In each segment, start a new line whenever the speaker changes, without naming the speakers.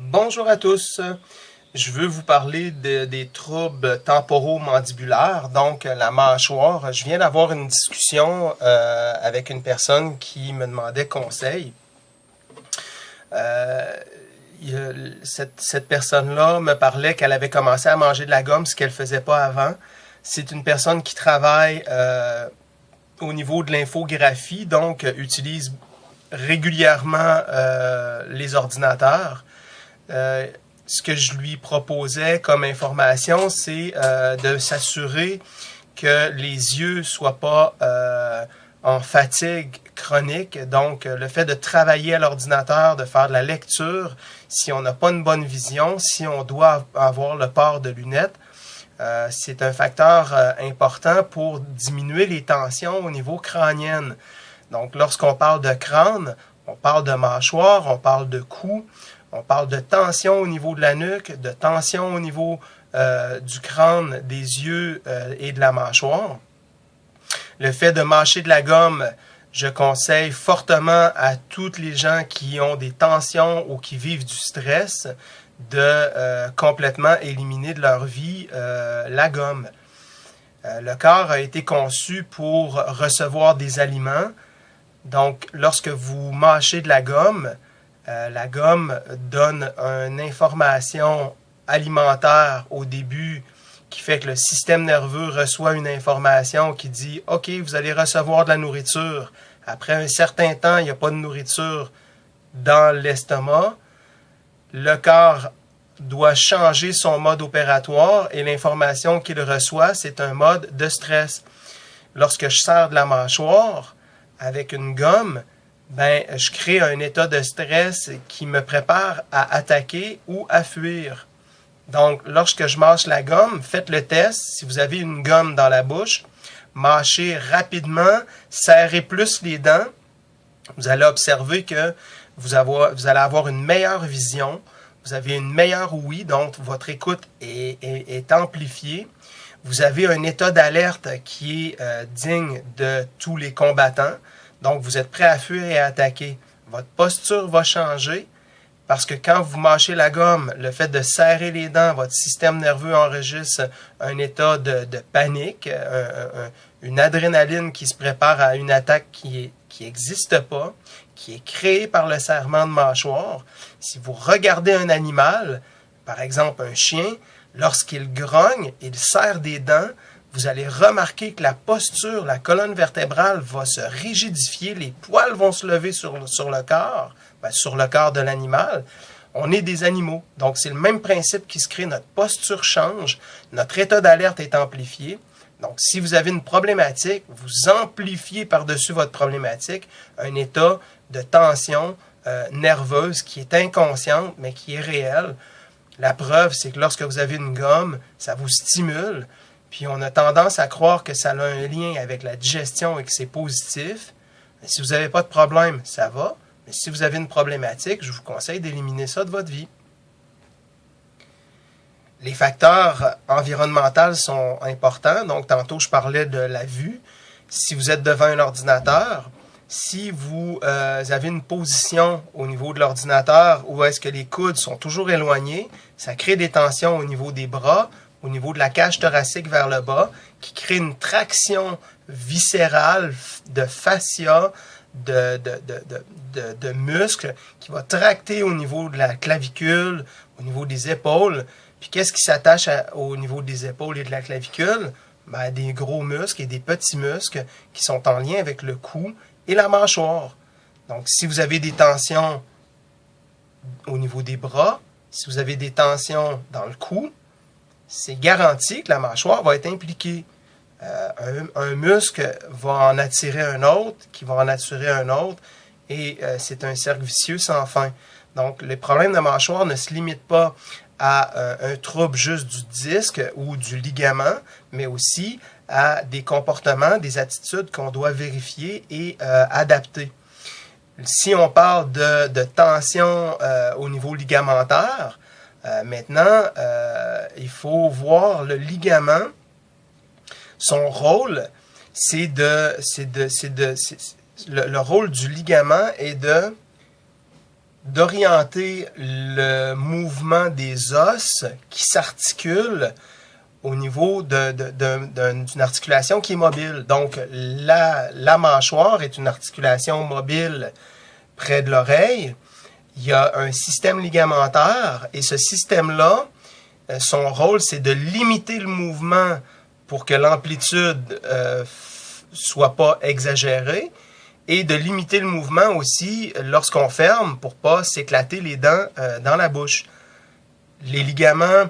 Bonjour à tous, je veux vous parler des troubles temporomandibulaires, donc la mâchoire. Je viens d'avoir une discussion avec une personne qui me demandait conseil. Cette personne-là me parlait qu'elle avait commencé à manger de la gomme, ce qu'elle ne faisait pas avant. C'est une personne qui travaille au niveau de l'infographie, donc utilise régulièrement les ordinateurs. Ce que je lui proposais comme information, c'est de s'assurer que les yeux soient pas en fatigue chronique. Donc, le fait de travailler à l'ordinateur, de faire de la lecture, si on n'a pas une bonne vision, si on doit avoir le port de lunettes, c'est un facteur important pour diminuer les tensions au niveau crânien. Donc, lorsqu'on parle de crâne, on parle de mâchoire, on parle de cou, on parle de tension au niveau de la nuque, de tension au niveau du crâne, des yeux et de la mâchoire. Le fait de mâcher de la gomme, je conseille fortement à toutes les gens qui ont des tensions ou qui vivent du stress de complètement éliminer de leur vie la gomme. Le corps a été conçu pour recevoir des aliments. Donc, lorsque vous mâchez de la gomme donne une information alimentaire au début qui fait que le système nerveux reçoit une information qui dit « Ok, vous allez recevoir de la nourriture. » Après un certain temps, il n'y a pas de nourriture dans l'estomac. Le corps doit changer son mode opératoire et l'information qu'il reçoit, c'est un mode de stress. Lorsque je serre de la mâchoire avec une gomme, je crée un état de stress qui me prépare à attaquer ou à fuir. Donc, lorsque je mâche la gomme, faites le test. Si vous avez une gomme dans la bouche, mâchez rapidement, serrez plus les dents. Vous allez observer que vous allez avoir une meilleure vision, vous avez une meilleure ouïe, donc votre écoute est amplifiée. Vous avez un état d'alerte qui est digne de tous les combattants. Donc, vous êtes prêt à fuir et à attaquer. Votre posture va changer parce que quand vous mâchez la gomme, le fait de serrer les dents, votre système nerveux enregistre un état de panique, une adrénaline qui se prépare à une attaque qui n'existe pas, qui est créée par le serrement de mâchoire. Si vous regardez un animal, par exemple un chien, lorsqu'il grogne, il serre des dents, vous allez remarquer que la posture, la colonne vertébrale va se rigidifier, les poils vont se lever sur le corps, sur le corps de l'animal. On est des animaux, donc c'est le même principe qui se crée, notre posture change, notre état d'alerte est amplifié. Donc si vous avez une problématique, vous amplifiez par-dessus votre problématique un état de tension nerveuse qui est inconsciente, mais qui est réelle. La preuve, c'est que lorsque vous avez une gomme, ça vous stimule. Puis on a tendance à croire que ça a un lien avec la digestion et que c'est positif. Mais si vous n'avez pas de problème, ça va. Mais si vous avez une problématique, je vous conseille d'éliminer ça de votre vie. Les facteurs environnementaux sont importants. Donc tantôt, je parlais de la vue. Si vous êtes devant un ordinateur, si vous avez une position au niveau de l'ordinateur où est-ce que les coudes sont toujours éloignés, ça crée des tensions au niveau des bras, au niveau de la cage thoracique vers le bas, qui crée une traction viscérale de fascia, de muscles, qui va tracter au niveau de la clavicule, au niveau des épaules. Puis qu'est-ce qui s'attache au niveau des épaules et de la clavicule? Des gros muscles et des petits muscles qui sont en lien avec le cou et la mâchoire. Donc, si vous avez des tensions au niveau des bras, si vous avez des tensions dans le cou, c'est garanti que la mâchoire va être impliquée. Un muscle va en attirer un autre, qui va en attirer un autre, et c'est un cercle vicieux sans fin. Donc, les problèmes de mâchoire ne se limitent pas à un trouble juste du disque ou du ligament, mais aussi à des comportements, des attitudes qu'on doit vérifier et adapter. Si on parle de tension au niveau ligamentaire, maintenant, il faut voir le ligament. Son rôle, le rôle du ligament est d'orienter le mouvement des os qui s'articulent au niveau d'une articulation qui est mobile. Donc, la mâchoire est une articulation mobile près de l'oreille. Il y a un système ligamentaire et ce système-là, son rôle, c'est de limiter le mouvement pour que l'amplitude soit pas exagérée et de limiter le mouvement aussi lorsqu'on ferme pour pas s'éclater les dents dans la bouche. Les ligaments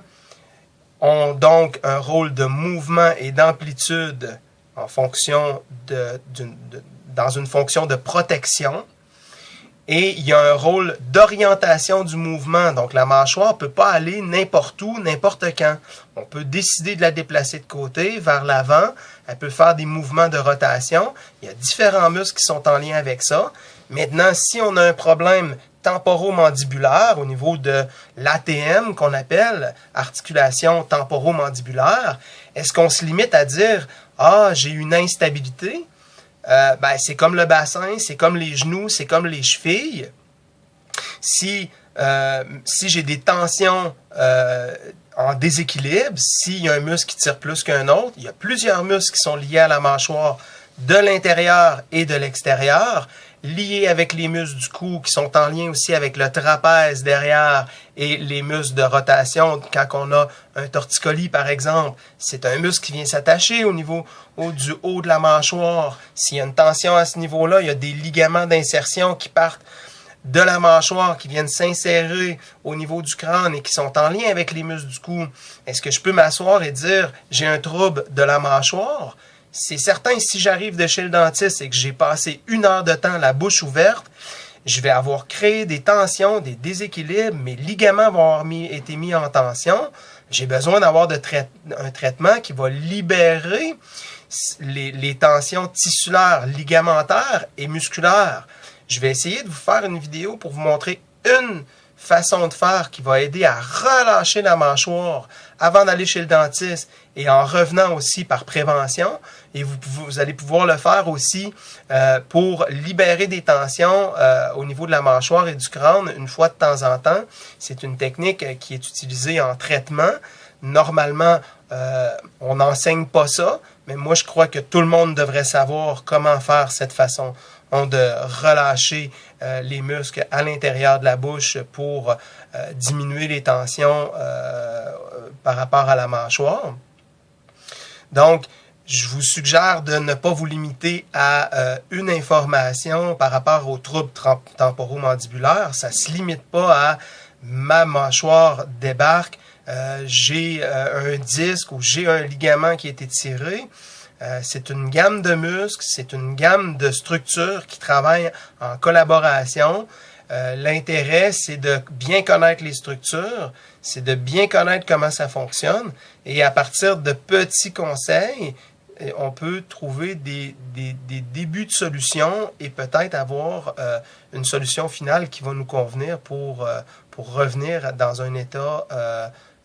ont donc un rôle de mouvement et d'amplitude en fonction dans une fonction de protection. Et il y a un rôle d'orientation du mouvement. Donc, la mâchoire ne peut pas aller n'importe où, n'importe quand. On peut décider de la déplacer de côté, vers l'avant. Elle peut faire des mouvements de rotation. Il y a différents muscles qui sont en lien avec ça. Maintenant, si on a un problème temporomandibulaire au niveau de l'ATM, qu'on appelle articulation temporomandibulaire, est-ce qu'on se limite à dire « Ah, j'ai une instabilité », c'est comme le bassin, c'est comme les genoux, c'est comme les chevilles. Si j'ai des tensions en déséquilibre, s'il y a un muscle qui tire plus qu'un autre, il y a plusieurs muscles qui sont liés à la mâchoire de l'intérieur et de l'extérieur, liés avec les muscles du cou qui sont en lien aussi avec le trapèze derrière et les muscles de rotation. Quand on a un torticolis, par exemple, c'est un muscle qui vient s'attacher au niveau du haut de la mâchoire. S'il y a une tension à ce niveau-là, il y a des ligaments d'insertion qui partent de la mâchoire, qui viennent s'insérer au niveau du crâne et qui sont en lien avec les muscles du cou. Est-ce que je peux m'asseoir et dire « j'ai un trouble de la mâchoire » ? C'est certain, si j'arrive de chez le dentiste et que j'ai passé 1 heure de temps la bouche ouverte, je vais avoir créé des tensions, des déséquilibres, mes ligaments vont avoir été mis en tension. J'ai besoin d'avoir un traitement qui va libérer les tensions tissulaires, ligamentaires et musculaires. Je vais essayer de vous faire une vidéo pour vous montrer une façon de faire qui va aider à relâcher la mâchoire avant d'aller chez le dentiste et en revenant aussi par prévention. Et vous allez pouvoir le faire aussi pour libérer des tensions au niveau de la mâchoire et du crâne une fois de temps en temps. C'est une technique qui est utilisée en traitement. Normalement, on n'enseigne pas ça, mais moi je crois que tout le monde devrait savoir comment faire cette façon de relâcher les muscles à l'intérieur de la bouche pour diminuer les tensions par rapport à la mâchoire. Donc, je vous suggère de ne pas vous limiter à une information par rapport aux troubles temporomandibulaires. Ça ne se limite pas à ma mâchoire débarque, j'ai un disque ou j'ai un ligament qui a été tiré. C'est une gamme de muscles, c'est une gamme de structures qui travaillent en collaboration. L'intérêt, c'est de bien connaître les structures, c'est de bien connaître comment ça fonctionne. Et à partir de petits conseils, on peut trouver des débuts de solutions et peut-être avoir une solution finale qui va nous convenir pour revenir dans un état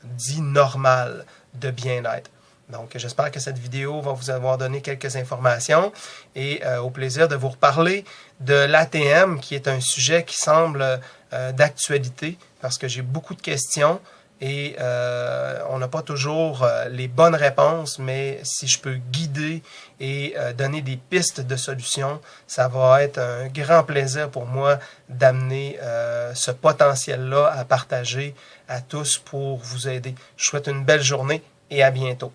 dit normal de bien-être. Donc, j'espère que cette vidéo va vous avoir donné quelques informations et au plaisir de vous reparler de l'ATM, qui est un sujet qui semble d'actualité parce que j'ai beaucoup de questions et on n'a pas toujours les bonnes réponses, mais si je peux guider et donner des pistes de solutions, ça va être un grand plaisir pour moi d'amener ce potentiel-là à partager à tous pour vous aider. Je vous souhaite une belle journée et à bientôt.